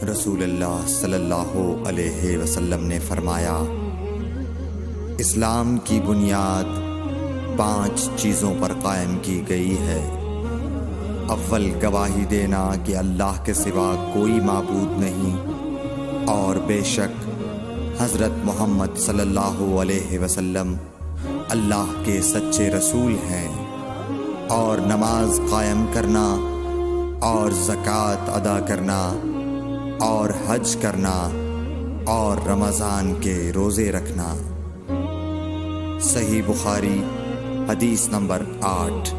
رسول اللہ صلی اللہ علیہ وسلم نے فرمایا، اسلام کی بنیاد 5 چیزوں پر قائم کی گئی ہے۔ اول، گواہی دینا کہ اللہ کے سوا کوئی معبود نہیں اور بے شک حضرت محمد صلی اللہ علیہ وسلم اللہ کے سچے رسول ہیں، اور نماز قائم کرنا اور زکوٰۃ ادا کرنا اور حج کرنا اور رمضان کے روزے رکھنا۔ صحیح بخاری حدیث نمبر 8۔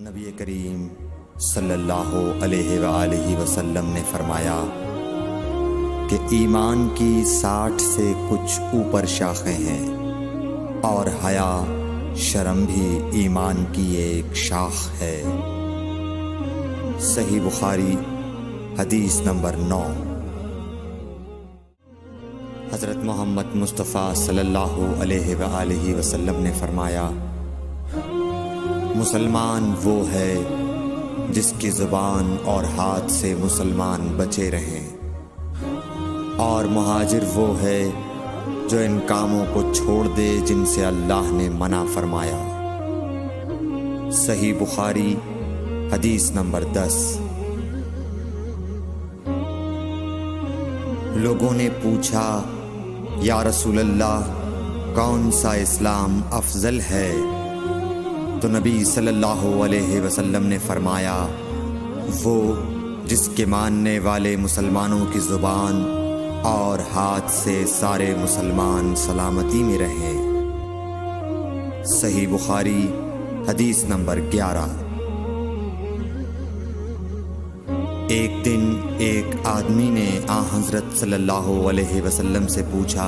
نبی کریم صلی اللہ علیہ وآلہ وسلم نے فرمایا کہ ایمان کی 60 سے کچھ اوپر شاخیں ہیں، اور حیا شرم بھی ایمان کی ایک شاخ ہے۔ صحیح بخاری حدیث نمبر 9۔ حضرت محمد مصطفیٰ صلی اللہ علیہ وآلہ وسلم نے فرمایا، مسلمان وہ ہے جس کی زبان اور ہاتھ سے مسلمان بچے رہیں، اور مہاجر وہ ہے جو ان کاموں کو چھوڑ دے جن سے اللہ نے منع فرمایا۔ صحیح بخاری حدیث نمبر 10۔ لوگوں نے پوچھا، یا رسول اللہ، کون سا اسلام افضل ہے؟ تو نبی صلی اللہ علیہ وسلم نے فرمایا، وہ جس کے ماننے والے مسلمانوں کی زبان اور ہاتھ سے سارے مسلمان سلامتی میں رہیں۔ صحیح بخاری حدیث نمبر 11۔ ایک دن ایک آدمی نے حضرت صلی اللہ علیہ وسلم سے پوچھا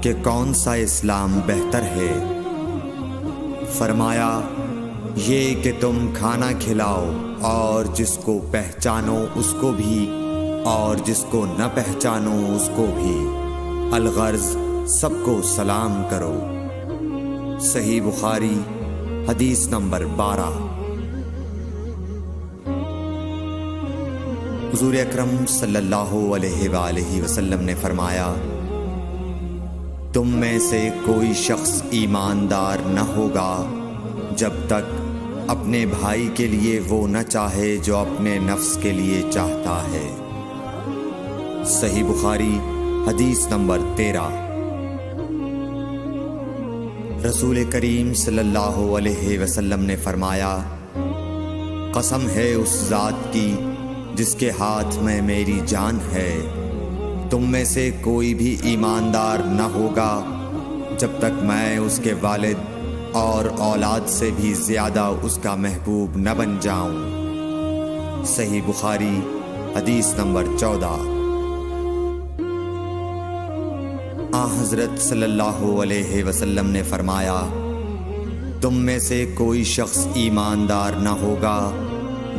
کہ کون سا اسلام بہتر ہے؟ فرمایا، یہ کہ تم کھانا کھلاؤ اور جس کو پہچانو اس کو بھی اور جس کو نہ پہچانو اس کو بھی، الغرض سب کو سلام کرو۔ صحیح بخاری حدیث نمبر 12۔ حضور اکرم صلی اللہ علیہ وآلہ وسلم نے فرمایا، تم میں سے کوئی شخص ایماندار نہ ہوگا جب تک اپنے بھائی کے لیے وہ نہ چاہے جو اپنے نفس کے لیے چاہتا ہے۔ صحیح بخاری حدیث نمبر 13۔ رسول کریم صلی اللہ علیہ وسلم نے فرمایا، قسم ہے اس ذات کی جس کے ہاتھ میں میری جان ہے، تم میں سے کوئی بھی ایماندار نہ ہوگا جب تک میں اس کے والد اور اولاد سے بھی زیادہ اس کا محبوب نہ بن جاؤں۔ صحیح بخاری حدیث نمبر 14۔ حضرت صلی اللہ علیہ وسلم نے فرمایا، تم میں سے کوئی شخص ایماندار نہ ہوگا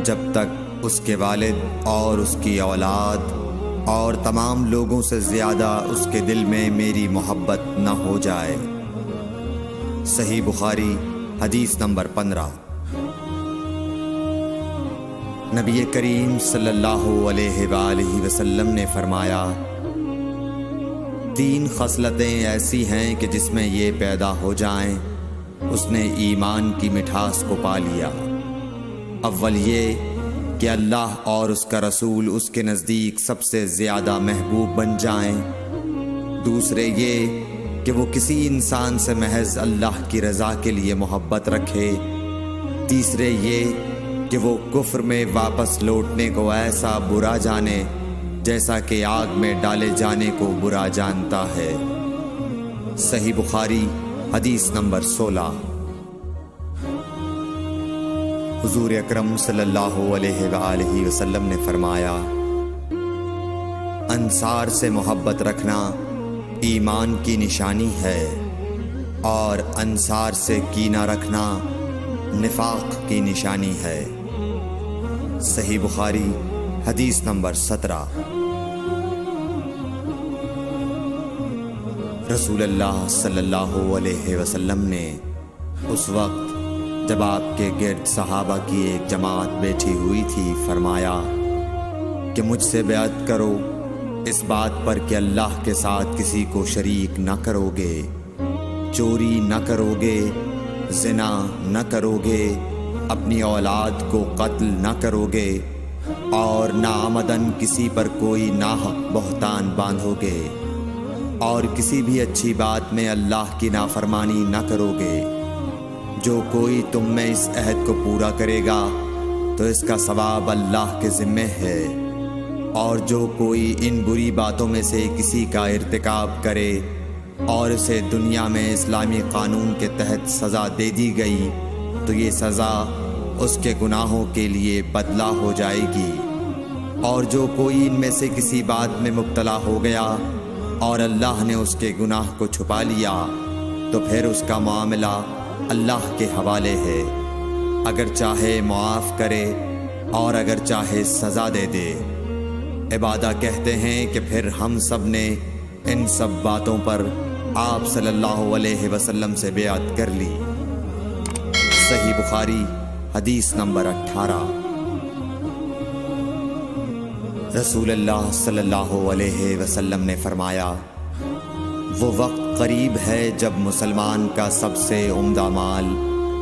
جب تک اس کے والد اور اس کی اولاد اور تمام لوگوں سے زیادہ اس کے دل میں میری محبت نہ ہو جائے۔ صحیح بخاری حدیث نمبر 15۔ نبی کریم صلی اللہ علیہ وآلہ وسلم نے فرمایا، 3 خصلتیں ایسی ہیں کہ جس میں یہ پیدا ہو جائیں اس نے ایمان کی مٹھاس کو پا لیا۔ اول یہ کہ اللہ اور اس کا رسول اس کے نزدیک سب سے زیادہ محبوب بن جائیں۔ دوسرے یہ کہ وہ کسی انسان سے محض اللہ کی رضا کے لیے محبت رکھے۔ تیسرے یہ کہ وہ کفر میں واپس لوٹنے کو ایسا برا جانے جیسا کہ آگ میں ڈالے جانے کو برا جانتا ہے۔ صحیح بخاری حدیث نمبر 16۔ حضور اکرم صلی اللہ علیہ وآلہ وسلم نے فرمایا، انصار سے محبت رکھنا ایمان کی نشانی ہے، اور انصار سے کینہ رکھنا نفاق کی نشانی ہے۔ صحیح بخاری حدیث نمبر 17۔ رسول اللہ صلی اللہ علیہ وسلم نے اس وقت جب آپ کے گرد صحابہ کی ایک جماعت بیٹھی ہوئی تھی، فرمایا کہ مجھ سے بیعت کرو اس بات پر کہ اللہ کے ساتھ کسی کو شریک نہ کرو گے، چوری نہ کرو گے، زنا نہ کرو گے، اپنی اولاد کو قتل نہ کرو گے، اور ناعمدن کسی پر کوئی ناحق بہتان باندھو گے، اور کسی بھی اچھی بات میں اللہ کی نافرمانی نہ کرو گے۔ جو کوئی تم میں اس عہد کو پورا کرے گا تو اس کا ثواب اللہ کے ذمے ہے، اور جو کوئی ان بری باتوں میں سے کسی کا ارتکاب کرے اور اسے دنیا میں اسلامی قانون کے تحت سزا دے دی گئی تو یہ سزا اس کے گناہوں کے لیے بدلہ ہو جائے گی، اور جو کوئی ان میں سے کسی بات میں مبتلا ہو گیا اور اللہ نے اس کے گناہ کو چھپا لیا تو پھر اس کا معاملہ اللہ کے حوالے ہے، اگر چاہے معاف کرے اور اگر چاہے سزا دے دے۔ عبادہ کہتے ہیں کہ پھر ہم سب نے ان سب باتوں پر آپ صلی اللہ علیہ وسلم سے بیعت کر لی۔ صحیح بخاری حدیث نمبر 18۔ رسول اللہ صلی اللہ علیہ وسلم نے فرمایا، وہ وقت قریب ہے جب مسلمان کا سب سے عمدہ مال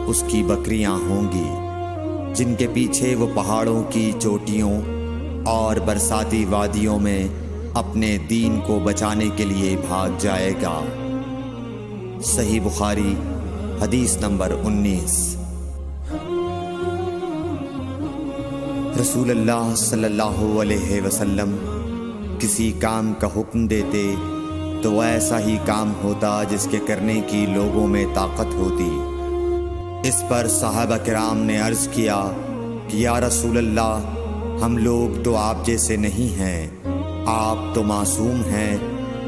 اس کی بکریاں ہوں گی، جن کے پیچھے وہ پہاڑوں کی چوٹیوں اور برساتی وادیوں میں اپنے دین کو بچانے کے لیے بھاگ جائے گا۔ صحیح بخاری حدیث نمبر 19۔ رسول اللہ صلی اللہ علیہ وسلم کسی کام کا حکم دیتے تو وہ ایسا ہی کام ہوتا جس کے کرنے کی لوگوں میں طاقت ہوتی۔ اس پر صحابہ کرام نے عرض کیا کہ یا رسول اللہ، ہم لوگ تو آپ جیسے نہیں ہیں، آپ تو معصوم ہیں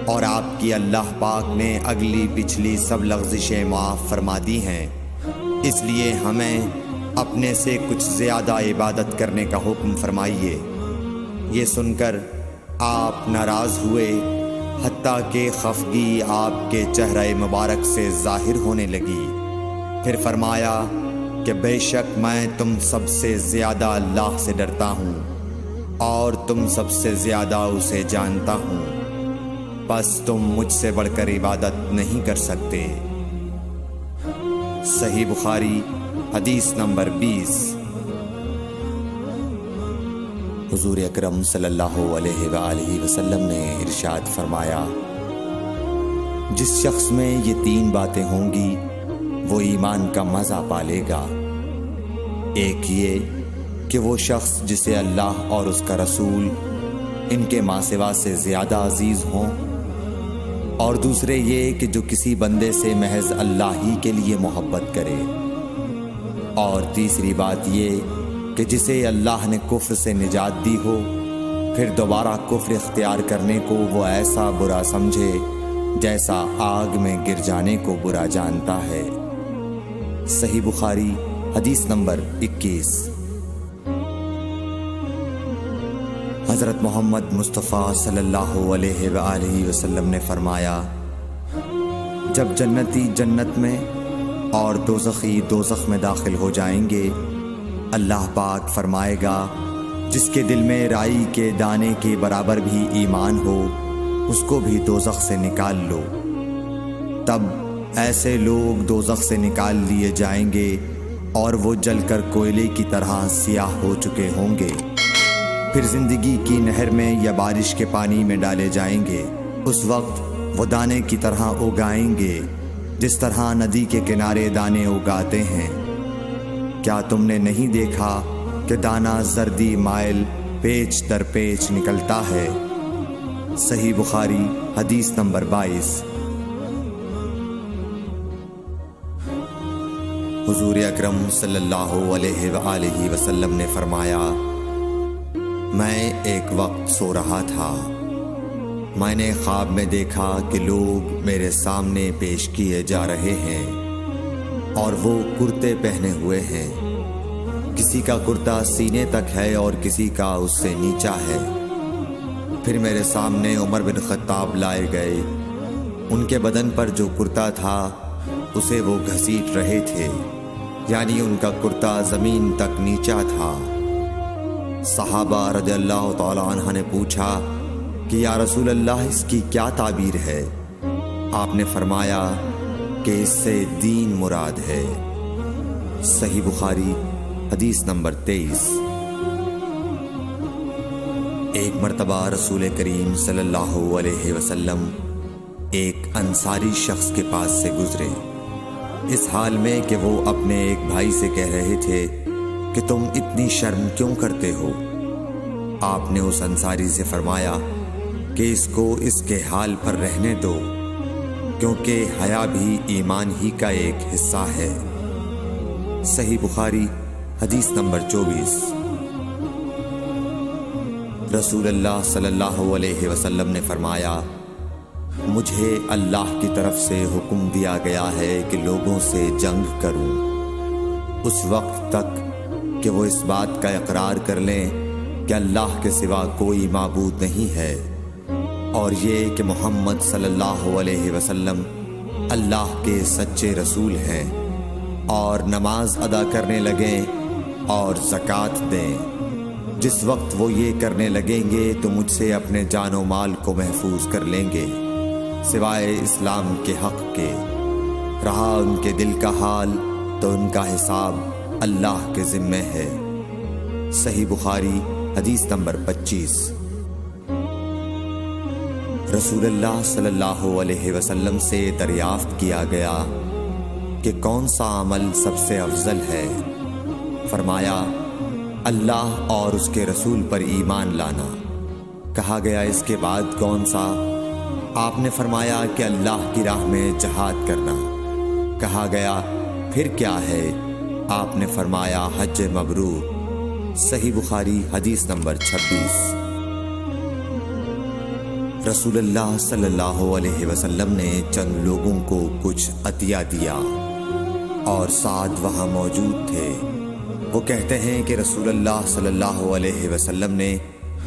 اور آپ کی اللہ پاک نے اگلی پچھلی سب لغزشیں معاف فرما دی ہیں، اس لیے ہمیں اپنے سے کچھ زیادہ عبادت کرنے کا حکم فرمائیے۔ یہ سن کر آپ ناراض ہوئے، حتیٰ کہ خفگی آپ کے چہرہ مبارک سے ظاہر ہونے لگی۔ پھر فرمایا کہ بے شک میں تم سب سے زیادہ اللہ سے ڈرتا ہوں اور تم سب سے زیادہ اسے جانتا ہوں، بس تم مجھ سے بڑھ کر عبادت نہیں کر سکتے۔ صحیح بخاری حدیث نمبر 20۔ حضور اکرم صلی اللہ علیہ وآلہ وسلم نے ارشاد فرمایا، جس شخص میں یہ 3 باتیں ہوں گی وہ ایمان کا مزہ پالے گا۔ ایک یہ کہ وہ شخص جسے اللہ اور اس کا رسول ان کے ماں سوا سے زیادہ عزیز ہوں، اور دوسرے یہ کہ جو کسی بندے سے محض اللہ ہی کے لیے محبت کرے، اور تیسری بات یہ کہ جسے اللہ نے کفر سے نجات دی ہو، پھر دوبارہ کفر اختیار کرنے کو وہ ایسا برا سمجھے جیسا آگ میں گر جانے کو برا جانتا ہے۔ صحیح بخاری حدیث نمبر 21۔ حضرت محمد مصطفیٰ صلی اللہ علیہ وآلہ وسلم نے فرمایا، جب جنتی جنت میں اور دوزخی دوزخ میں داخل ہو جائیں گے، اللہ پاک فرمائے گا جس کے دل میں رائی کے دانے کے برابر بھی ایمان ہو اس کو بھی دوزخ سے نکال لو۔ تب ایسے لوگ دوزخ سے نکال لیے جائیں گے اور وہ جل کر کوئلے کی طرح سیاہ ہو چکے ہوں گے، پھر زندگی کی نہر میں یا بارش کے پانی میں ڈالے جائیں گے۔ اس وقت وہ دانے کی طرح اگائیں گے جس طرح ندی کے کنارے دانے اگاتے ہیں۔ کیا تم نے نہیں دیکھا کہ دانہ زردی مائل پیچ در پیچ نکلتا ہے؟ صحیح بخاری حدیث نمبر 22۔ حضور اکرم صلی اللہ علیہ وآلہ وسلم نے فرمایا، میں ایک وقت سو رہا تھا، میں نے خواب میں دیکھا کہ لوگ میرے سامنے پیش کیے جا رہے ہیں اور وہ کرتے پہنے ہوئے ہیں، کسی کا کرتا سینے تک ہے اور کسی کا اس سے نیچا ہے۔ پھر میرے سامنے عمر بن خطاب لائے گئے، ان کے بدن پر جو کرتا تھا اسے وہ گھسیٹ رہے تھے، یعنی ان کا کرتا زمین تک نیچا تھا۔ صحابہ رضی اللہ تعالی عنہ نے پوچھا کہ یا رسول اللہ اس کی کیا تعبیر ہے؟ آپ نے فرمایا کہ اس سے دین مراد ہے۔ صحیح بخاری حدیث نمبر 23۔ ایک مرتبہ رسول کریم صلی اللہ علیہ وسلم ایک انصاری شخص کے پاس سے گزرے، اس حال میں کہ وہ اپنے ایک بھائی سے کہہ رہے تھے کہ تم اتنی شرم کیوں کرتے ہو؟ آپ نے اس انصاری سے فرمایا کہ اس کو اس کے حال پر رہنے دو، کیونکہ حیا بھی ایمان ہی کا ایک حصہ ہے۔ صحیح بخاری حدیث نمبر 24۔ رسول اللہ صلی اللہ علیہ وسلم نے فرمایا، مجھے اللہ کی طرف سے حکم دیا گیا ہے کہ لوگوں سے جنگ کروں اس وقت تک کہ وہ اس بات کا اقرار کر لیں کہ اللہ کے سوا کوئی معبود نہیں ہے، اور یہ کہ محمد صلی اللہ علیہ وسلم اللہ کے سچے رسول ہیں، اور نماز ادا کرنے لگیں اور زکوٰۃ دیں۔ جس وقت وہ یہ کرنے لگیں گے تو مجھ سے اپنے جان و مال کو محفوظ کر لیں گے، سوائے اسلام کے حق کے۔ رہا ان کے دل کا حال تو ان کا حساب اللہ کے ذمے ہے۔ صحیح بخاری حدیث نمبر 25۔ رسول اللہ صلی اللہ علیہ وسلم سے دریافت کیا گیا کہ کون سا عمل سب سے افضل ہے؟ فرمایا، اللہ اور اس کے رسول پر ایمان لانا۔ کہا گیا اس کے بعد کون سا؟ آپ نے فرمایا کہ اللہ کی راہ میں جہاد کرنا۔ کہا گیا پھر کیا ہے؟ آپ نے فرمایا حج مبرور۔ صحیح بخاری حدیث نمبر 26۔ رسول اللہ صلی اللہ علیہ وسلم نے چند لوگوں کو کچھ عطیہ دیا اور سعد وہاں موجود تھے۔ وہ کہتے ہیں کہ رسول اللہ صلی اللہ علیہ وسلم نے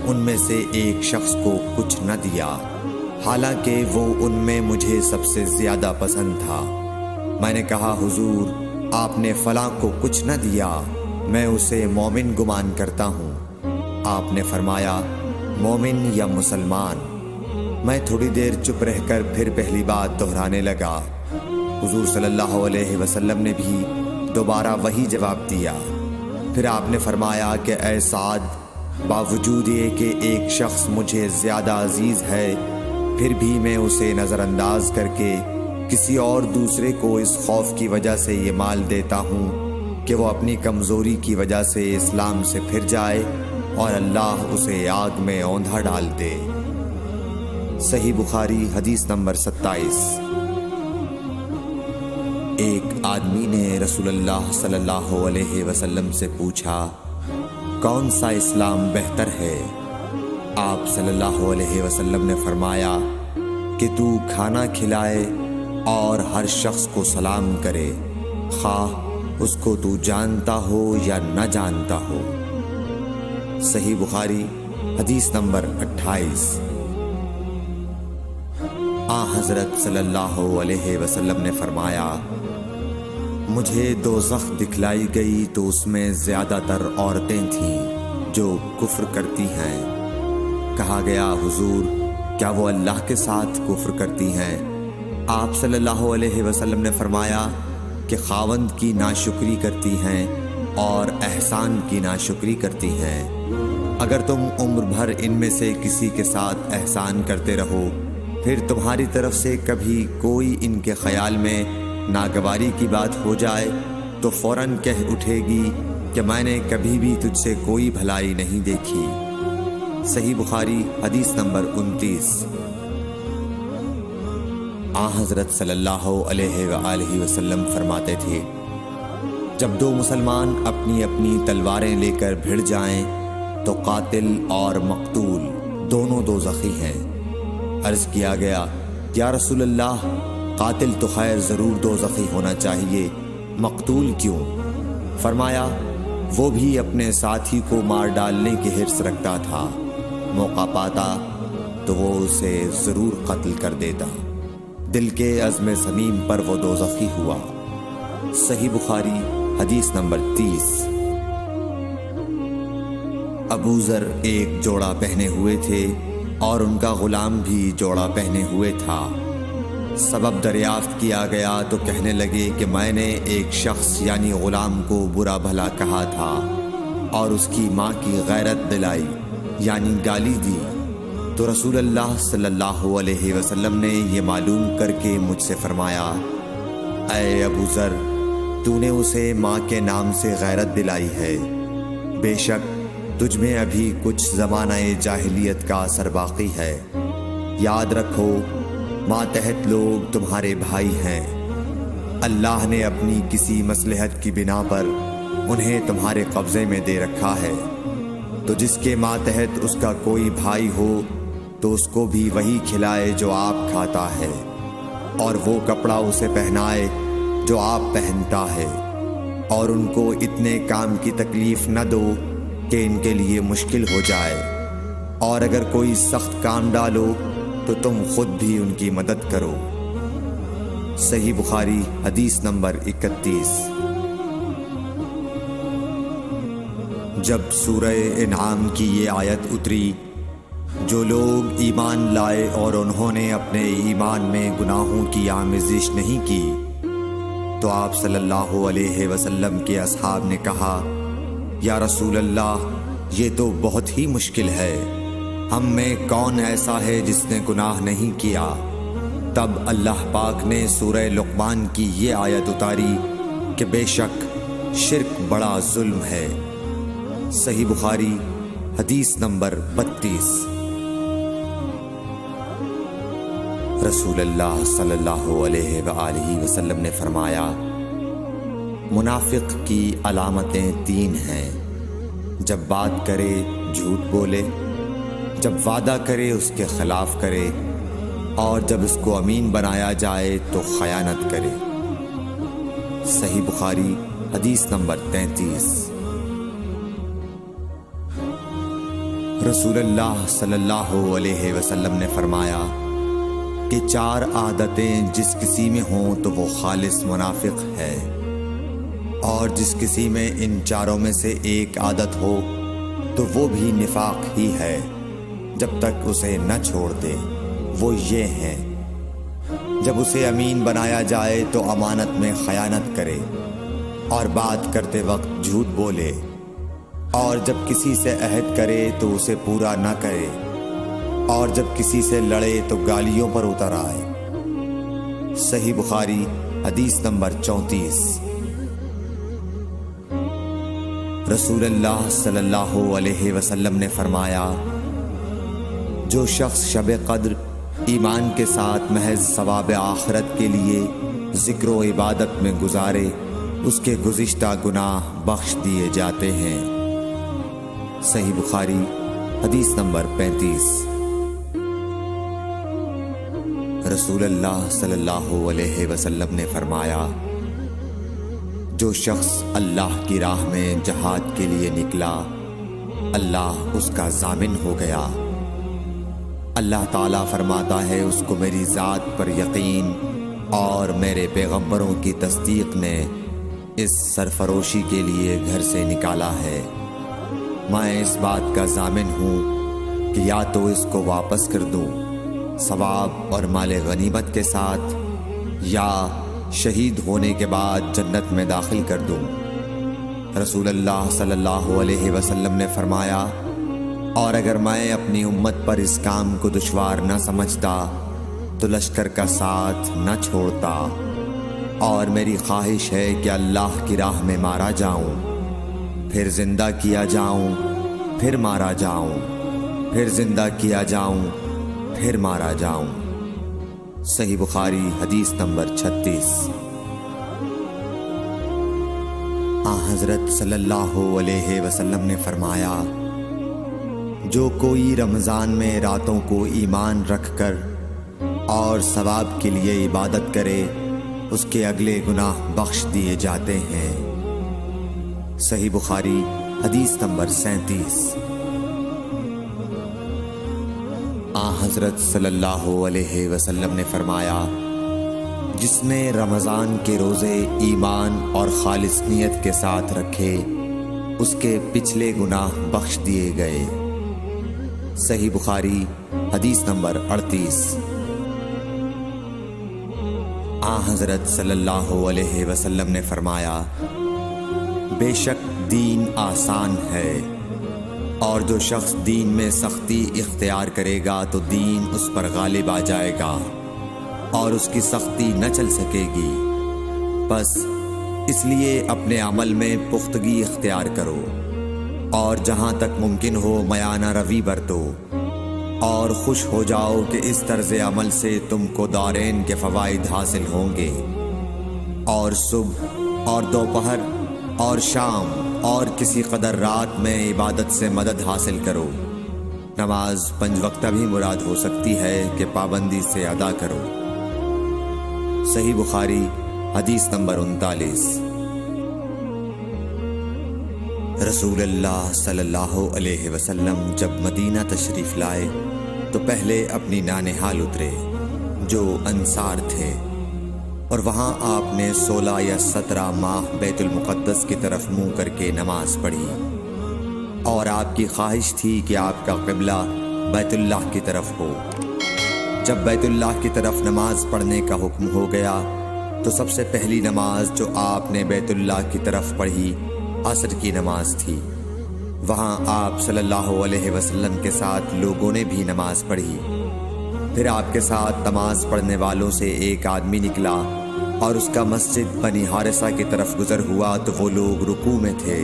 ان میں سے ایک شخص کو کچھ نہ دیا، حالانکہ وہ ان میں مجھے سب سے زیادہ پسند تھا۔ میں نے کہا حضور، آپ نے فلاں کو کچھ نہ دیا، میں اسے مومن گمان کرتا ہوں۔ آپ نے فرمایا مومن یا مسلمان؟ میں تھوڑی دیر چپ رہ کر پھر پہلی بات دہرانے لگا۔ حضور صلی اللہ علیہ وسلم نے بھی دوبارہ وہی جواب دیا۔ پھر آپ نے فرمایا کہ اے سعد، باوجود یہ کہ ایک شخص مجھے زیادہ عزیز ہے، پھر بھی میں اسے نظر انداز کر کے کسی اور دوسرے کو اس خوف کی وجہ سے یہ مال دیتا ہوں کہ وہ اپنی کمزوری کی وجہ سے اسلام سے پھر جائے اور اللہ اسے آگ میں اوندھا ڈال دے۔ صحیح بخاری حدیث نمبر 27۔ ایک آدمی نے رسول اللہ صلی اللہ علیہ وسلم سے پوچھا، کون سا اسلام بہتر ہے؟ آپ صلی اللہ علیہ وسلم نے فرمایا کہ تو کھانا کھلائے اور ہر شخص کو سلام کرے، خواہ اس کو تو جانتا ہو یا نہ جانتا ہو۔ صحیح بخاری حدیث نمبر 28۔ حضرت صلی اللہ علیہ وسلم نے فرمایا، مجھے دوزخ دکھلائی گئی تو اس میں زیادہ تر عورتیں تھیں جو کفر کرتی ہیں۔ کہا گیا حضور، کیا وہ اللہ کے ساتھ کفر کرتی ہیں؟ آپ صلی اللہ علیہ وسلم نے فرمایا کہ خاوند کی ناشکری کرتی ہیں اور احسان کی ناشکری کرتی ہیں۔ اگر تم عمر بھر ان میں سے کسی کے ساتھ احسان کرتے رہو، پھر تمہاری طرف سے کبھی کوئی ان کے خیال میں ناگواری کی بات ہو جائے تو فوراً کہہ اٹھے گی کہ میں نے کبھی بھی تجھ سے کوئی بھلائی نہیں دیکھی۔ صحیح بخاری حدیث نمبر 29۔ حضرت صلی اللہ علیہ وآلہ وسلم فرماتے تھے، جب دو مسلمان اپنی اپنی تلواریں لے کر بھڑ جائیں تو قاتل اور مقتول دونوں دوزخی ہیں۔ عرض کیا گیا، یا رسول اللہ، قاتل تو خیر ضرور دوزخی ہونا چاہیے، مقتول کیوں؟ فرمایا، وہ بھی اپنے ساتھی کو مار ڈالنے کی حرص رکھتا تھا، موقع پاتا تو وہ اسے ضرور قتل کر دیتا، دل کے عزم صمیم پر وہ دوزخی ہوا۔ صحیح بخاری حدیث نمبر 30۔ ابو ذر ایک جوڑا پہنے ہوئے تھے اور ان کا غلام بھی جوڑا پہنے ہوئے تھا۔ سبب دریافت کیا گیا تو کہنے لگے کہ میں نے ایک شخص یعنی غلام کو برا بھلا کہا تھا اور اس کی ماں کی غیرت دلائی یعنی گالی دی، تو رسول اللہ صلی اللہ علیہ وسلم نے یہ معلوم کر کے مجھ سے فرمایا، اے ابو ذر، تو نے اسے ماں کے نام سے غیرت دلائی ہے، بے شک تجھ میں ابھی کچھ زمانہ جاہلیت کا اثر باقی ہے۔ یاد رکھو ماتحت لوگ تمہارے بھائی ہیں، اللہ نے اپنی کسی مصلحت کی بنا پر انہیں تمہارے قبضے میں دے رکھا ہے، تو جس کے ماتحت اس کا کوئی بھائی ہو تو اس کو بھی وہی کھلائے جو آپ کھاتا ہے، اور وہ کپڑا اسے پہنائے جو آپ پہنتا ہے، اور ان کو اتنے کام کی تکلیف نہ دو کہ ان کے لیے مشکل ہو جائے، اور اگر کوئی سخت کام ڈالو تو تم خود بھی ان کی مدد کرو۔ صحیح بخاری حدیث نمبر 31۔ جب سورہ انعام کی یہ آیت اتری، جو لوگ ایمان لائے اور انہوں نے اپنے ایمان میں گناہوں کی آمیزش نہیں کی، تو آپ صلی اللہ علیہ وسلم کے اصحاب نے کہا، یا رسول اللہ، یہ تو بہت ہی مشکل ہے، ہم میں کون ایسا ہے جس نے گناہ نہیں کیا؟ تب اللہ پاک نے سورہ لقمان کی یہ آیت اتاری کہ بے شک شرک بڑا ظلم ہے۔ صحیح بخاری حدیث نمبر 32۔ رسول اللہ صلی اللہ علیہ وآلہ وسلم نے فرمایا، منافق کی علامتیں 3 ہیں، جب بات کرے جھوٹ بولے، جب وعدہ کرے اس کے خلاف کرے، اور جب اس کو امین بنایا جائے تو خیانت کرے۔ صحیح بخاری حدیث نمبر 33۔ رسول اللہ صلی اللہ علیہ وسلم نے فرمایا کہ 4 عادتیں جس کسی میں ہوں تو وہ خالص منافق ہے، اور جس کسی میں ان 4 میں سے ایک عادت ہو تو وہ بھی نفاق ہی ہے جب تک اسے نہ چھوڑ دے۔ وہ یہ ہیں، جب اسے امین بنایا جائے تو امانت میں خیانت کرے، اور بات کرتے وقت جھوٹ بولے، اور جب کسی سے عہد کرے تو اسے پورا نہ کرے، اور جب کسی سے لڑے تو گالیوں پر اتر آئے۔ صحیح بخاری حدیث نمبر 34۔ رسول اللہ صلی اللہ علیہ وسلم نے فرمایا، جو شخص شب قدر ایمان کے ساتھ محض ثواب آخرت کے لیے ذکر و عبادت میں گزارے، اس کے گزشتہ گناہ بخش دیے جاتے ہیں۔ صحیح بخاری حدیث نمبر 35۔ رسول اللہ صلی اللہ علیہ وسلم نے فرمایا، جو شخص اللہ کی راہ میں جہاد کے لیے نکلا، اللہ اس کا ضامن ہو گیا۔ اللہ تعالیٰ فرماتا ہے، اس کو میری ذات پر یقین اور میرے پیغمبروں کی تصدیق نے اس سرفروشی کے لیے گھر سے نکالا ہے۔ میں اس بات کا ضامن ہوں کہ یا تو اس کو واپس کر دوں ثواب اور مال غنیمت کے ساتھ، یا شہید ہونے کے بعد جنت میں داخل کر دوں۔ رسول اللہ صلی اللہ علیہ وسلم نے فرمایا، اور اگر میں اپنی امت پر اس کام کو دشوار نہ سمجھتا تو لشکر کا ساتھ نہ چھوڑتا، اور میری خواہش ہے کہ اللہ کی راہ میں مارا جاؤں، پھر زندہ کیا جاؤں، پھر مارا جاؤں، پھر زندہ کیا جاؤں، پھر مارا جاؤں۔ صحیح بخاری حدیث نمبر 36۔ حضرت صلی اللہ علیہ وسلم نے فرمایا، جو کوئی رمضان میں راتوں کو ایمان رکھ کر اور ثواب کے لیے عبادت کرے، اس کے اگلے گناہ بخش دیے جاتے ہیں۔ صحیح بخاری حدیث نمبر 37۔ حضرت صلی اللہ علیہ وسلم نے فرمایا، جس نے رمضان کے روزے ایمان اور خالص نیت کے ساتھ رکھے اس کے پچھلے گناہ بخش دیے گئے۔ صحیح بخاری حدیث نمبر 38۔ حضرت صلی اللہ علیہ وسلم نے فرمایا، بے شک دین آسان ہے، اور جو شخص دین میں سختی اختیار کرے گا تو دین اس پر غالب آ جائے گا اور اس کی سختی نہ چل سکے گی۔ بس اس لیے اپنے عمل میں پختگی اختیار کرو اور جہاں تک ممکن ہو میانہ روی برتو، اور خوش ہو جاؤ کہ اس طرز عمل سے تم کو دارین کے فوائد حاصل ہوں گے، اور صبح اور دوپہر اور شام اور کسی قدر رات میں عبادت سے مدد حاصل کرو۔ نماز 5 وقتہ بھی مراد ہو سکتی ہے کہ پابندی سے ادا کرو۔ صحیح بخاری حدیث نمبر 39۔ رسول اللہ صلی اللہ علیہ وسلم جب مدینہ تشریف لائے تو پہلے اپنی نانہال اترے جو انصار تھے، اور وہاں آپ نے 16 یا 17 ماہ بیت المقدس کی طرف منہ کر کے نماز پڑھی، اور آپ کی خواہش تھی کہ آپ کا قبلہ بیت اللہ کی طرف ہو۔ جب بیت اللہ کی طرف نماز پڑھنے کا حکم ہو گیا تو سب سے پہلی نماز جو آپ نے بیت اللہ کی طرف پڑھی عصر کی نماز تھی۔ وہاں آپ صلی اللہ علیہ وسلم کے ساتھ لوگوں نے بھی نماز پڑھی۔ پھر آپ کے ساتھ نماز پڑھنے والوں سے ایک آدمی نکلا اور اس کا مسجد بنی حارثہ کی طرف گزر ہوا تو وہ لوگ رکوع میں تھے۔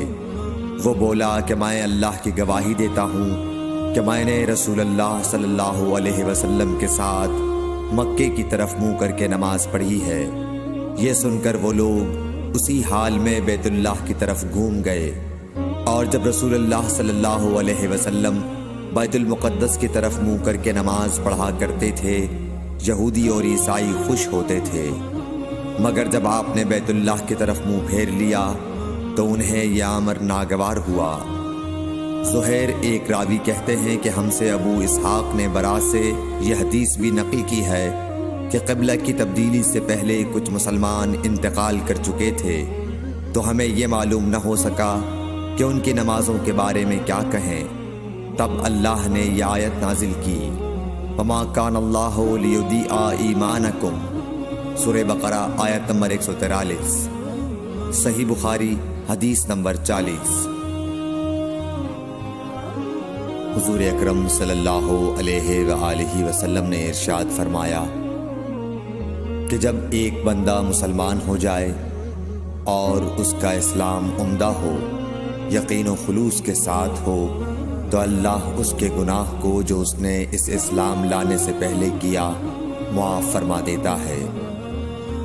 وہ بولا کہ میں اللہ کی گواہی دیتا ہوں کہ میں نے رسول اللہ صلی اللہ علیہ وسلم کے ساتھ مکے کی طرف منہ کر کے نماز پڑھی ہے۔ یہ سن کر وہ لوگ اسی حال میں بیت اللہ کی طرف گھوم گئے، اور جب رسول اللہ صلی اللہ علیہ وسلم بیت المقدس کی طرف منہ کر کے نماز پڑھا کرتے تھے، یہودی اور عیسائی خوش ہوتے تھے، مگر جب آپ نے بیت اللہ کی طرف منہ پھیر لیا تو انہیں یہ امر ناگوار ہوا۔ زہیر ایک راوی کہتے ہیں کہ ہم سے ابو اسحاق نے برا سے یہ حدیث بھی نقل کی ہے کہ قبلہ کی تبدیلی سے پہلے کچھ مسلمان انتقال کر چکے تھے، تو ہمیں یہ معلوم نہ ہو سکا کہ ان کی نمازوں کے بارے میں کیا کہیں۔ تب اللہ نے یہ آیت نازل کی، وَمَا كَانَ اللَّهُ لِيُضِيعَ إِيمَانَكُمْ، سورہ بقرہ آیت نمبر 143۔ صحیح بخاری حدیث نمبر 40۔ حضور اکرم صلی اللہ علیہ وآلہ وسلم نے ارشاد فرمایا کہ جب ایک بندہ مسلمان ہو جائے اور اس کا اسلام عمدہ ہو، یقین و خلوص کے ساتھ ہو، تو اللہ اس کے گناہ کو جو اس نے اس اسلام لانے سے پہلے کیا معاف فرما دیتا ہے،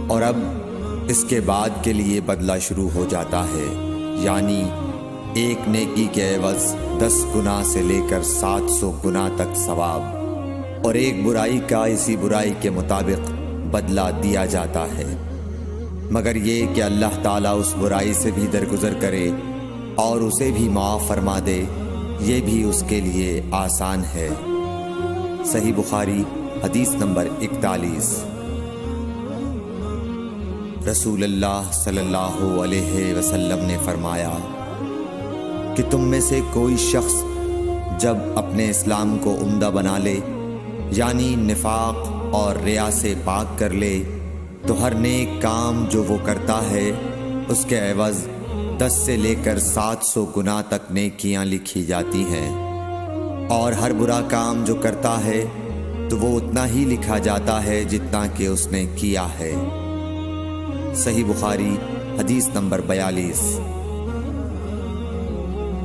اور اب اس کے بعد کے لیے بدلہ شروع ہو جاتا ہے، یعنی ایک نیکی کے عوض 10 گناہ سے لے کر 700 گناہ تک ثواب، اور ایک برائی کا اسی برائی کے مطابق بدلہ دیا جاتا ہے، مگر یہ کہ اللہ تعالیٰ اس برائی سے بھی درگزر کرے اور اسے بھی معاف فرما دے، یہ بھی اس کے لیے آسان ہے۔ صحیح بخاری حدیث نمبر 41۔ رسول اللہ صلی اللہ علیہ وسلم نے فرمایا کہ تم میں سے کوئی شخص جب اپنے اسلام کو عمدہ بنا لے، یعنی نفاق اور ریا سے پاک کر لے، تو ہر نیک کام جو وہ کرتا ہے اس کے عوض 10 سے لے کر 700 گناہ تک نیکیاں لکھی جاتی ہیں، اور ہر برا کام جو کرتا ہے تو وہ اتنا ہی لکھا جاتا ہے جتنا کہ اس نے کیا ہے۔ صحیح بخاری حدیث نمبر 42۔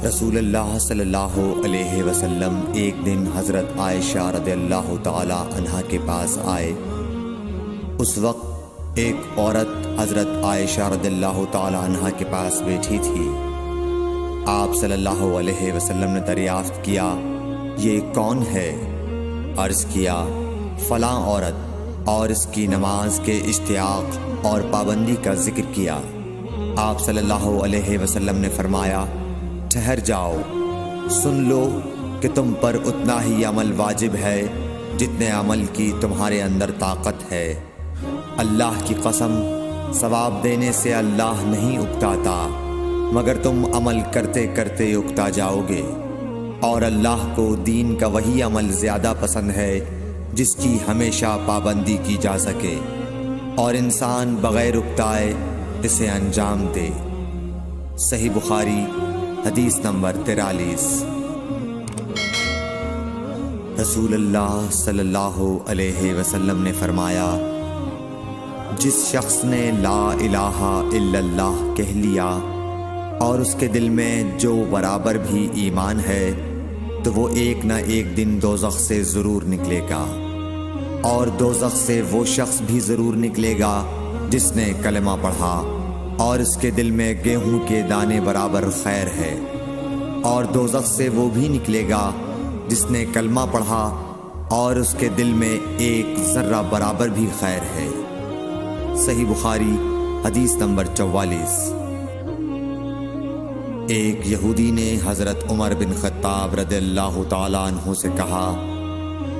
رسول اللہ صلی اللہ علیہ وسلم ایک دن حضرت عائشہ رضی اللہ تعالی عنہا کے پاس آئے۔ اس وقت ایک عورت حضرت عائشہ رضی اللہ تعالی عنہا کے پاس بیٹھی تھی۔ آپ صلی اللہ علیہ وسلم نے دریافت کیا، یہ کون ہے؟ عرض کیا، فلاں عورت، اور اس کی نماز کے اشتیاق اور پابندی کا ذکر کیا۔ آپ صلی اللہ علیہ وسلم نے فرمایا، ٹھہر جاؤ، سن لو کہ تم پر اتنا ہی عمل واجب ہے جتنے عمل کی تمہارے اندر طاقت ہے، اللہ کی قسم، ثواب دینے سے اللہ نہیں اکتاتا، مگر تم عمل کرتے کرتے اکتا جاؤ گے۔ اور اللہ کو دین کا وہی عمل زیادہ پسند ہے جس کی ہمیشہ پابندی کی جا سکے، اور انسان بغیر اکتائے اسے انجام دے۔ صحیح بخاری حدیث نمبر 43۔ رسول اللہ صلی اللہ علیہ وسلم نے فرمایا، جس شخص نے لا الہ الا اللہ کہہ لیا اور اس کے دل میں جو برابر بھی ایمان ہے تو وہ ایک نہ ایک دن دوزخ سے ضرور نکلے گا، اور دوزخ سے وہ شخص بھی ضرور نکلے گا جس نے کلمہ پڑھا اور اس کے دل میں گیہوں کے دانے برابر خیر ہے، اور دوزخ سے وہ بھی نکلے گا جس نے کلمہ پڑھا اور اس کے دل میں ایک ذرہ برابر بھی خیر ہے۔ صحیح بخاری حدیث نمبر 44۔ ایک یہودی نے حضرت عمر بن خطاب رضی اللہ تعالیٰ عنہ سے کہا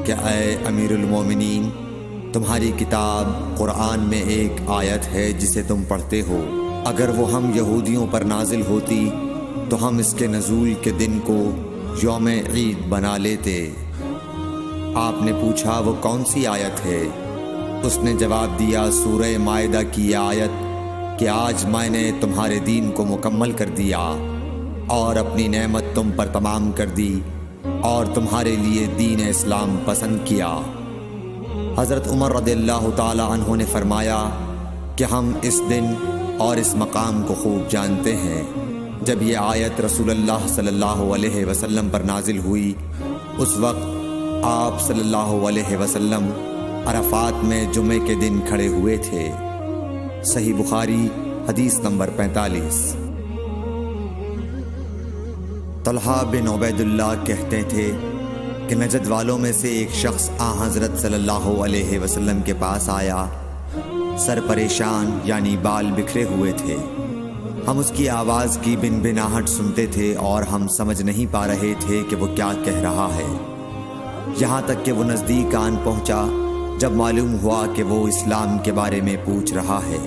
کہ اے امیر المومنین، تمہاری کتاب قرآن میں ایک آیت ہے جسے تم پڑھتے ہو، اگر وہ ہم یہودیوں پر نازل ہوتی تو ہم اس کے نزول کے دن کو یوم عید بنا لیتے۔ آپ نے پوچھا وہ کون سی آیت ہے؟ اس نے جواب دیا، سورہ مائدہ کی یہ آیت کہ آج میں نے تمہارے دین کو مکمل کر دیا اور اپنی نعمت تم پر تمام کر دی اور تمہارے لیے دین اسلام پسند کیا۔ حضرت عمر رضی اللہ تعالی عنہ نے فرمایا کہ ہم اس دن اور اس مقام کو خوب جانتے ہیں۔ جب یہ آیت رسول اللہ صلی اللہ علیہ وسلم پر نازل ہوئی، اس وقت آپ صلی اللہ علیہ وسلم عرفات میں جمعے کے دن کھڑے ہوئے تھے۔ صحیح بخاری حدیث نمبر 45۔ طلحہ بن عبید اللہ کہتے تھے کہ نجد والوں میں سے ایک شخص حضرت صلی اللہ علیہ وسلم کے پاس آیا، سر پریشان یعنی بال بکھرے ہوئے تھے۔ ہم اس کی آواز کی بن بناہٹ سنتے تھے اور ہم سمجھ نہیں پا رہے تھے کہ وہ کیا کہہ رہا ہے، یہاں تک کہ وہ نزدیک آن پہنچا جب معلوم ہوا کہ وہ اسلام کے بارے میں پوچھ رہا ہے۔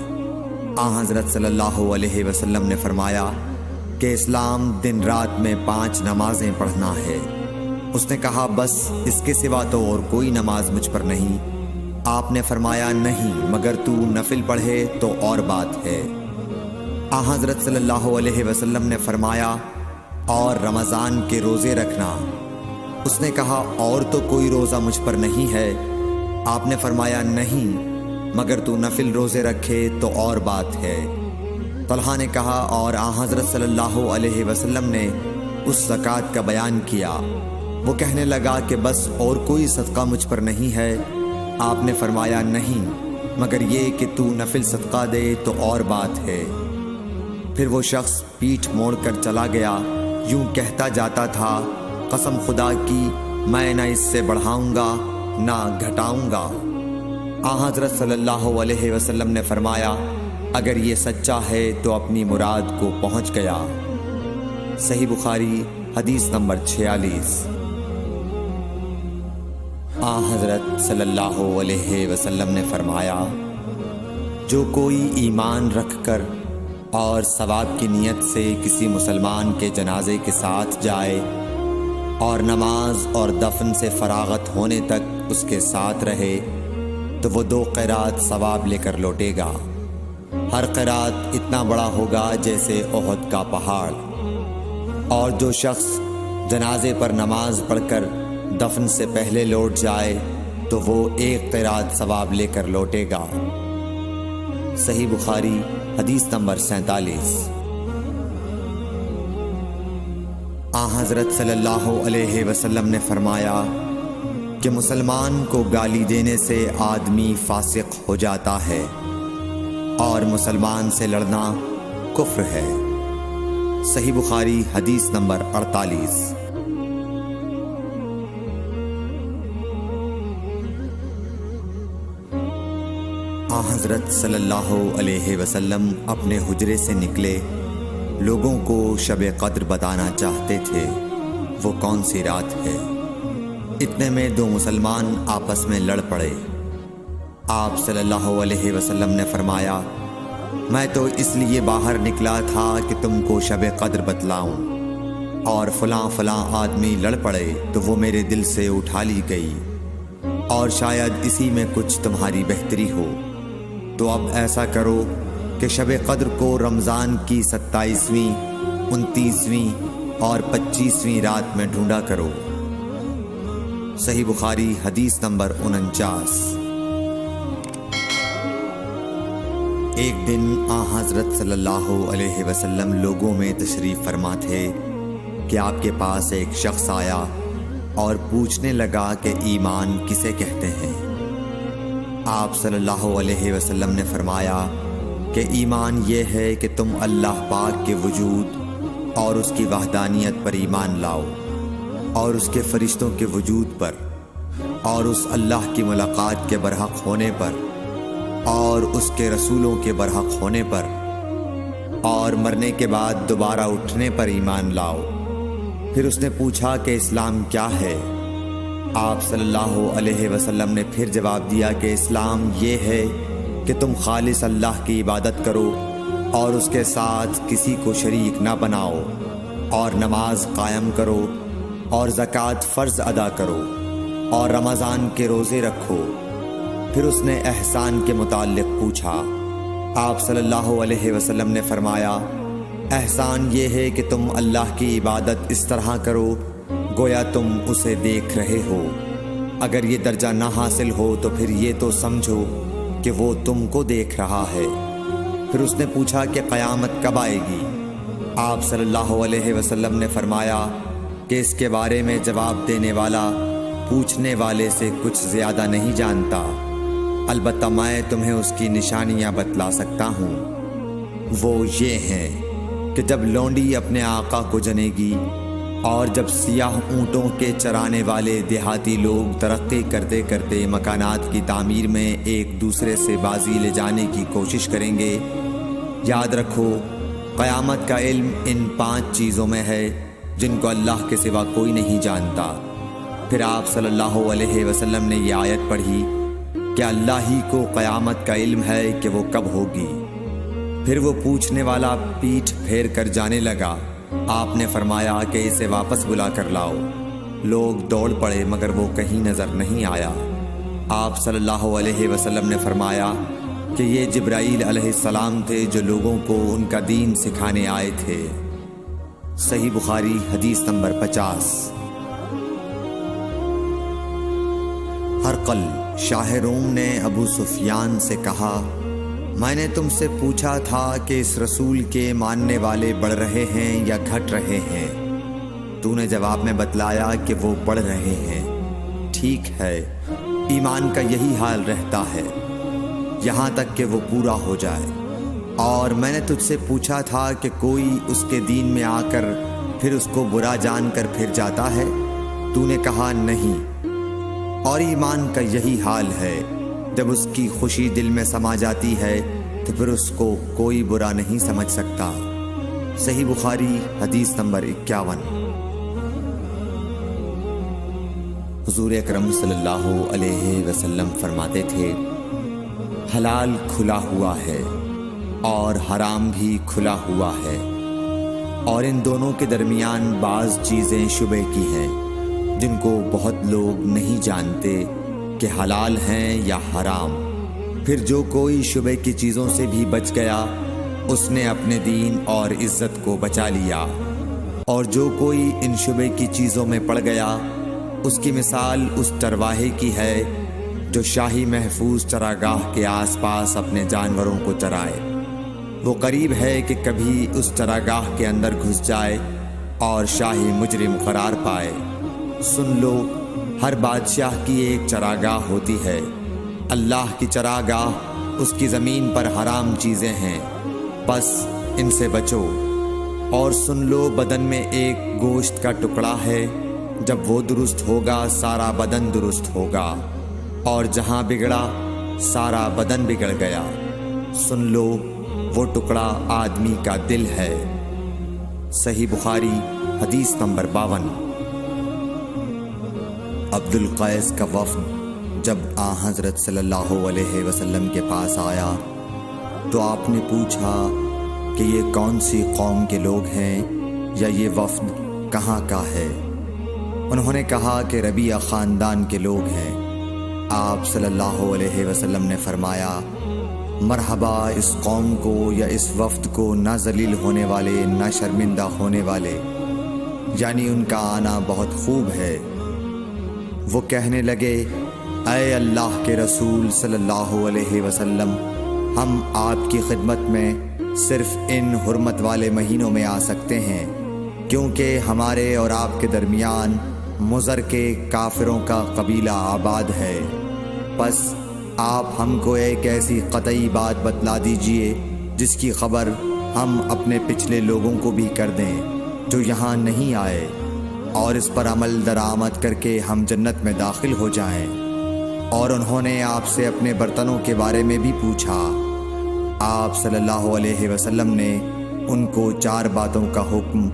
حضرت صلی اللہ علیہ وسلم نے فرمایا کہ اسلام دن رات میں 5 نمازیں پڑھنا ہے۔ اس نے کہا، بس اس کے سوا تو اور کوئی نماز مجھ پر نہیں۔ آپ نے فرمایا، نہیں، مگر تو نفل پڑھے تو اور بات ہے۔ حضرت صلی اللہ علیہ وسلم نے فرمایا، اور رمضان کے روزے رکھنا۔ اس نے کہا، اور تو کوئی روزہ مجھ پر نہیں ہے۔ آپ نے فرمایا، نہیں، مگر تو نفل روزے رکھے تو اور بات ہے۔ طلحہ نے کہا، اور حضرت صلی اللہ علیہ وسلم نے اس زکوٰۃ کا بیان کیا۔ وہ کہنے لگا کہ بس اور کوئی صدقہ مجھ پر نہیں ہے۔ آپ نے فرمایا، نہیں، مگر یہ کہ تو نفل صدقہ دے تو اور بات ہے۔ پھر وہ شخص پیٹھ موڑ کر چلا گیا، یوں کہتا جاتا تھا، قسم خدا کی میں نہ اس سے بڑھاؤں گا نہ گھٹاؤں گا۔ حضرت صلی اللہ علیہ وسلم نے فرمایا، اگر یہ سچا ہے تو اپنی مراد کو پہنچ گیا۔ صحیح بخاری حدیث نمبر 46۔ حضرت صلی اللہ علیہ وسلم نے فرمایا، جو کوئی ایمان رکھ کر اور ثواب کی نیت سے کسی مسلمان کے جنازے کے ساتھ جائے اور نماز اور دفن سے فراغت ہونے تک اس کے ساتھ رہے تو وہ 2 قیرات ثواب لے کر لوٹے گا۔ ہر قیرات اتنا بڑا ہوگا جیسے احد کا پہاڑ۔ اور جو شخص جنازے پر نماز پڑھ کر دفن سے پہلے لوٹ جائے تو وہ 1 قیرات ثواب لے کر لوٹے گا۔ صحیح بخاری حدیث نمبر 47۔ حضرت صلی اللہ علیہ وسلم نے فرمایا کہ مسلمان کو گالی دینے سے آدمی فاسق ہو جاتا ہے اور مسلمان سے لڑنا کفر ہے۔ صحیح بخاری حدیث نمبر 48۔ حضرت صلی اللہ علیہ وسلم اپنے حجرے سے نکلے، لوگوں کو شب قدر بتانا چاہتے تھے وہ کون سی رات ہے۔ اتنے میں 2 مسلمان آپس میں لڑ پڑے۔ آپ صلی اللہ علیہ وسلم نے فرمایا، میں تو اس لیے باہر نکلا تھا کہ تم کو شب قدر بتلاؤں، اور فلاں فلاں آدمی لڑ پڑے تو وہ میرے دل سے اٹھا لی گئی، اور شاید اسی میں کچھ تمہاری بہتری ہو، تو اب ایسا کرو کہ شب قدر کو رمضان کی 27ویں، 29ویں اور 25ویں رات میں ڈھونڈا کرو۔ صحیح بخاری حدیث نمبر 49۔ ایک دن آن حضرت صلی اللہ علیہ وسلم لوگوں میں تشریف فرما تھے کہ آپ کے پاس ایک شخص آیا اور پوچھنے لگا کہ ایمان کسے کہتے ہیں؟ آپ صلی اللہ علیہ وسلم نے فرمایا کہ ایمان یہ ہے کہ تم اللہ پاک کے وجود اور اس کی وحدانیت پر ایمان لاؤ، اور اس کے فرشتوں کے وجود پر، اور اس اللہ کی ملاقات کے برحق ہونے پر، اور اس کے رسولوں کے برحق ہونے پر، اور مرنے کے بعد دوبارہ اٹھنے پر ایمان لاؤ۔ پھر اس نے پوچھا کہ اسلام کیا ہے؟ آپ صلی اللہ علیہ وسلم نے پھر جواب دیا کہ اسلام یہ ہے کہ تم خالص اللہ کی عبادت کرو اور اس کے ساتھ کسی کو شریک نہ بناؤ، اور نماز قائم کرو، اور زکوٰۃ فرض ادا کرو، اور رمضان کے روزے رکھو۔ پھر اس نے احسان کے متعلق پوچھا۔ آپ صلی اللہ علیہ وسلم نے فرمایا، احسان یہ ہے کہ تم اللہ کی عبادت اس طرح کرو گویا تم اسے دیکھ رہے ہو۔ اگر یہ درجہ نہ حاصل ہو تو پھر یہ تو سمجھو کہ وہ تم کو دیکھ رہا ہے۔ پھر اس نے پوچھا کہ قیامت کب آئے گی؟ آپ صلی اللہ علیہ وسلم نے فرمایا کہ اس کے بارے میں جواب دینے والا پوچھنے والے سے کچھ زیادہ نہیں جانتا، البتہ میں تمہیں اس کی نشانیاں بتلا سکتا ہوں۔ وہ یہ ہیں کہ جب لونڈی اپنے آقا کو جنے گی، اور جب سیاہ اونٹوں کے چرانے والے دیہاتی لوگ ترقی کرتے کرتے مکانات کی تعمیر میں ایک دوسرے سے بازی لے جانے کی کوشش کریں گے، یاد رکھو قیامت کا علم ان 5 چیزوں میں ہے جن کو اللہ کے سوا کوئی نہیں جانتا۔ پھر آپ صلی اللہ علیہ وسلم نے یہ آیت پڑھی کہ اللہ ہی کو قیامت کا علم ہے کہ وہ کب ہوگی۔ پھر وہ پوچھنے والا پیٹھ پھیر کر جانے لگا۔ آپ نے فرمایا کہ اسے واپس بلا کر لاؤ۔ لوگ دوڑ پڑے مگر وہ کہیں نظر نہیں آیا۔ آپ صلی اللہ علیہ وسلم نے فرمایا کہ یہ جبرائیل علیہ السلام تھے جو لوگوں کو ان کا دین سکھانے آئے تھے۔ صحیح بخاری حدیث نمبر 50۔ ہرقل شاہ روم نے ابو سفیان سے کہا، میں نے تم سے پوچھا تھا کہ اس رسول کے ماننے والے بڑھ رہے ہیں یا گھٹ رہے ہیں؟ تو نے جواب میں بتلایا کہ وہ بڑھ رہے ہیں۔ ٹھیک ہے، ایمان کا یہی حال رہتا ہے یہاں تک کہ وہ پورا ہو جائے۔ اور میں نے تجھ سے پوچھا تھا کہ کوئی اس کے دین میں آ کر پھر اس کو برا جان کر پھر جاتا ہے؟ تو نے کہا نہیں۔ اور ایمان کا یہی حال ہے، جب اس کی خوشی دل میں سما جاتی ہے تو پھر اس کو کوئی برا نہیں سمجھ سکتا۔ صحیح بخاری حدیث نمبر 51۔ حضور اکرم صلی اللہ علیہ وسلم فرماتے تھے، حلال کھلا ہوا ہے اور حرام بھی کھلا ہوا ہے، اور ان دونوں کے درمیان بعض چیزیں شبہ کی ہیں جن کو بہت لوگ نہیں جانتے کہ حلال ہیں یا حرام۔ پھر جو کوئی شبہ کی چیزوں سے بھی بچ گیا اس نے اپنے دین اور عزت کو بچا لیا، اور جو کوئی ان شبہ کی چیزوں میں پڑ گیا اس کی مثال اس چرواہے کی ہے جو شاہی محفوظ چراگاہ کے آس پاس اپنے جانوروں کو چرائے۔ وہ قریب ہے کہ کبھی اس چراگاہ کے اندر گھس جائے اور شاہی مجرم قرار پائے۔ سن لو، ہر بادشاہ کی ایک چراگاہ ہوتی ہے۔ اللہ کی چراگاہ اس کی زمین پر حرام چیزیں ہیں، بس ان سے بچو۔ اور سن لو، بدن میں ایک گوشت کا ٹکڑا ہے، جب وہ درست ہوگا سارا بدن درست ہوگا، اور جہاں بگڑا سارا بدن بگڑ گیا۔ سن لو، وہ ٹکڑا آدمی کا دل ہے۔ صحیح بخاری حدیث نمبر 52۔ عبد القیس کا وفد جب آن حضرت صلی اللہ علیہ وسلم کے پاس آیا تو آپ نے پوچھا کہ یہ کون سی قوم کے لوگ ہیں یا یہ وفد کہاں کا ہے؟ انہوں نے کہا کہ ربیعہ خاندان کے لوگ ہیں۔ آپ صلی اللہ علیہ وسلم نے فرمایا، مرحبا اس قوم کو یا اس وفد کو، نہ ذلیل ہونے والے نہ شرمندہ ہونے والے، یعنی ان کا آنا بہت خوب ہے۔ وہ کہنے لگے، اے اللہ کے رسول صلی اللہ علیہ وسلم، ہم آپ کی خدمت میں صرف ان حرمت والے مہینوں میں آ سکتے ہیں، کیونکہ ہمارے اور آپ کے درمیان مضر کے کافروں کا قبیلہ آباد ہے۔ بس آپ ہم کو ایک ایسی قطعی بات بتلا دیجئے جس کی خبر ہم اپنے پچھلے لوگوں کو بھی کر دیں جو یہاں نہیں آئے، اور اس پر عمل درآمد کر کے ہم جنت میں داخل ہو جائیں۔ اور انہوں نے آپ سے اپنے برتنوں کے بارے میں بھی پوچھا۔ آپ صلی اللہ علیہ وسلم نے ان کو 4 باتوں کا حکم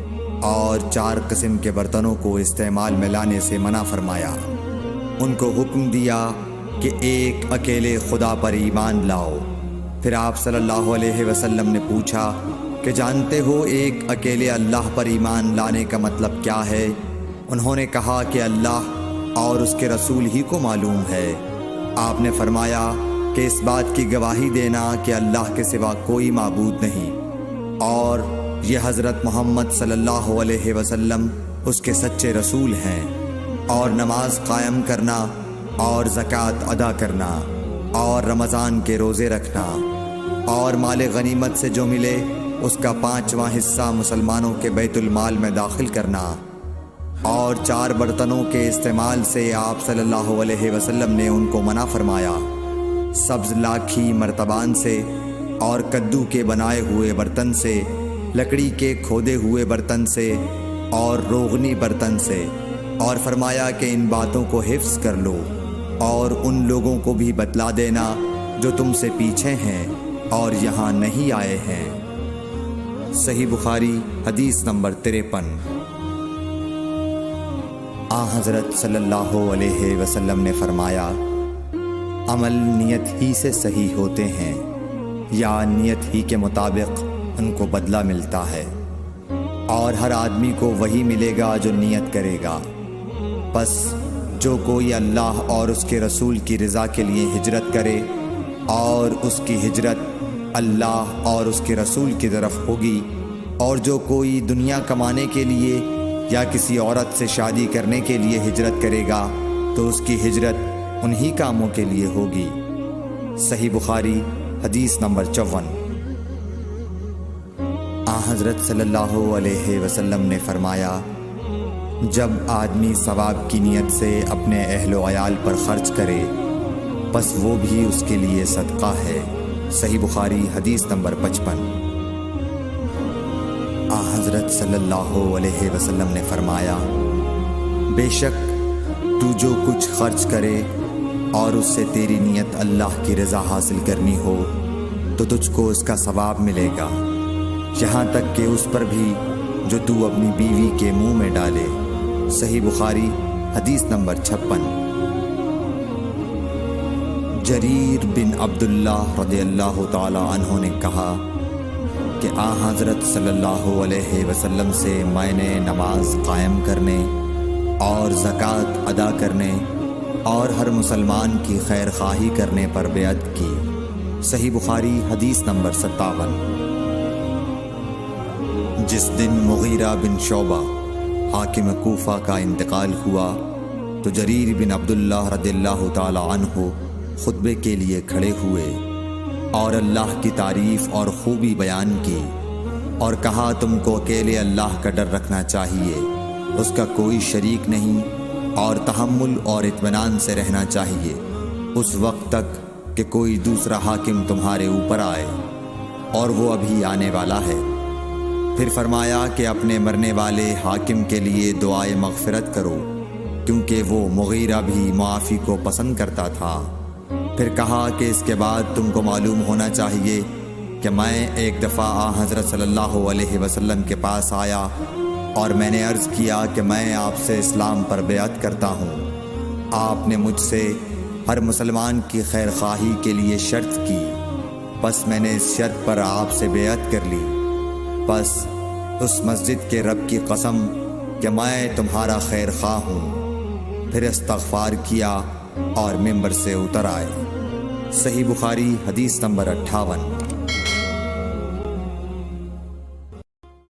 اور 4 قسم کے برتنوں کو استعمال میں لانے سے منع فرمایا۔ ان کو حکم دیا کہ ایک اکیلے خدا پر ایمان لاؤ۔ پھر آپ صلی اللہ علیہ وسلم نے پوچھا کہ جانتے ہو ایک اکیلے اللہ پر ایمان لانے کا مطلب کیا ہے؟ انہوں نے کہا کہ اللہ اور اس کے رسول ہی کو معلوم ہے۔ آپ نے فرمایا کہ اس بات کی گواہی دینا کہ اللہ کے سوا کوئی معبود نہیں، اور یہ حضرت محمد صلی اللہ علیہ وسلم اس کے سچے رسول ہیں، اور نماز قائم کرنا اور زکوٰۃ ادا کرنا اور رمضان کے روزے رکھنا اور مال غنیمت سے جو ملے اس کا 5واں حصہ مسلمانوں کے بیت المال میں داخل کرنا، اور 4 برتنوں کے استعمال سے آپ صلی اللہ علیہ وسلم نے ان کو منع فرمایا، سبز لاکھی مرتبان سے اور کدو کے بنائے ہوئے برتن سے، لکڑی کے کھودے ہوئے برتن سے اور روغنی برتن سے، اور فرمایا کہ ان باتوں کو حفظ کر لو اور ان لوگوں کو بھی بتلا دینا جو تم سے پیچھے ہیں اور یہاں نہیں آئے ہیں۔ صحیح بخاری حدیث نمبر 53۔ آن حضرت صلی اللہ علیہ وسلم نے فرمایا، عمل نیت ہی سے صحیح ہوتے ہیں یا نیت ہی کے مطابق ان کو بدلہ ملتا ہے، اور ہر آدمی کو وہی ملے گا جو نیت کرے گا۔ بس جو کوئی اللہ اور اس کے رسول کی رضا کے لیے ہجرت کرے اور اس کی ہجرت اللہ اور اس کے رسول کی طرف ہوگی، اور جو کوئی دنیا کمانے کے لیے یا کسی عورت سے شادی کرنے کے لیے ہجرت کرے گا تو اس کی ہجرت انہی کاموں کے لیے ہوگی۔ صحیح بخاری حدیث نمبر 54۔ آن حضرت صلی اللہ علیہ وسلم نے فرمایا، جب آدمی ثواب کی نیت سے اپنے اہل و عیال پر خرچ کرے بس وہ بھی اس کے لیے صدقہ ہے۔ صحیح بخاری حدیث نمبر 55۔ آن حضرت صلی اللہ علیہ وسلم نے فرمایا، بے شک تو جو کچھ خرچ کرے اور اس سے تیری نیت اللہ کی رضا حاصل کرنی ہو تو تجھ کو اس کا ثواب ملے گا، یہاں تک کہ اس پر بھی جو تو اپنی بیوی کے منہ میں ڈالے۔ صحیح بخاری حدیث نمبر 56۔ جریر بن عبداللہ رضی اللہ تعالی عنہ نے کہا کہ آن حضرت صلی اللہ علیہ وسلم سے میں نے نماز قائم کرنے اور زکوٰۃ ادا کرنے اور ہر مسلمان کی خیر خواہی کرنے پر بیعت کی۔ صحیح بخاری حدیث نمبر 57۔ جس دن مغیرہ بن شعبہ حاکم کوفہ کا انتقال ہوا تو جریر بن عبداللہ رضی اللہ تعالی عنہ خطبے کے لیے کھڑے ہوئے اور اللہ کی تعریف اور خوبی بیان کی، اور کہا تم کو اکیلے اللہ کا ڈر رکھنا چاہیے، اس کا کوئی شریک نہیں، اور تحمل اور اطمینان سے رہنا چاہیے اس وقت تک کہ کوئی دوسرا حاکم تمہارے اوپر آئے، اور وہ ابھی آنے والا ہے۔ پھر فرمایا کہ اپنے مرنے والے حاکم کے لیے دعائے مغفرت کرو، کیونکہ وہ مغیرہ بھی معافی کو پسند کرتا تھا۔ پھر کہا کہ اس کے بعد تم کو معلوم ہونا چاہیے کہ میں ایک دفعہ آن حضرت صلی اللہ علیہ وسلم کے پاس آیا اور میں نے عرض کیا کہ میں آپ سے اسلام پر بیعت کرتا ہوں۔ آپ نے مجھ سے ہر مسلمان کی خیر خواہی کے لیے شرط کی، بس میں نے اس شرط پر آپ سے بیعت کر لی۔ بس اس مسجد کے رب کی قسم کہ میں تمہارا خیر خواہ ہوں۔ پھر استغفار کیا اور ممبر سے اتر آئے۔ صحیح بخاری حدیث نمبر 58۔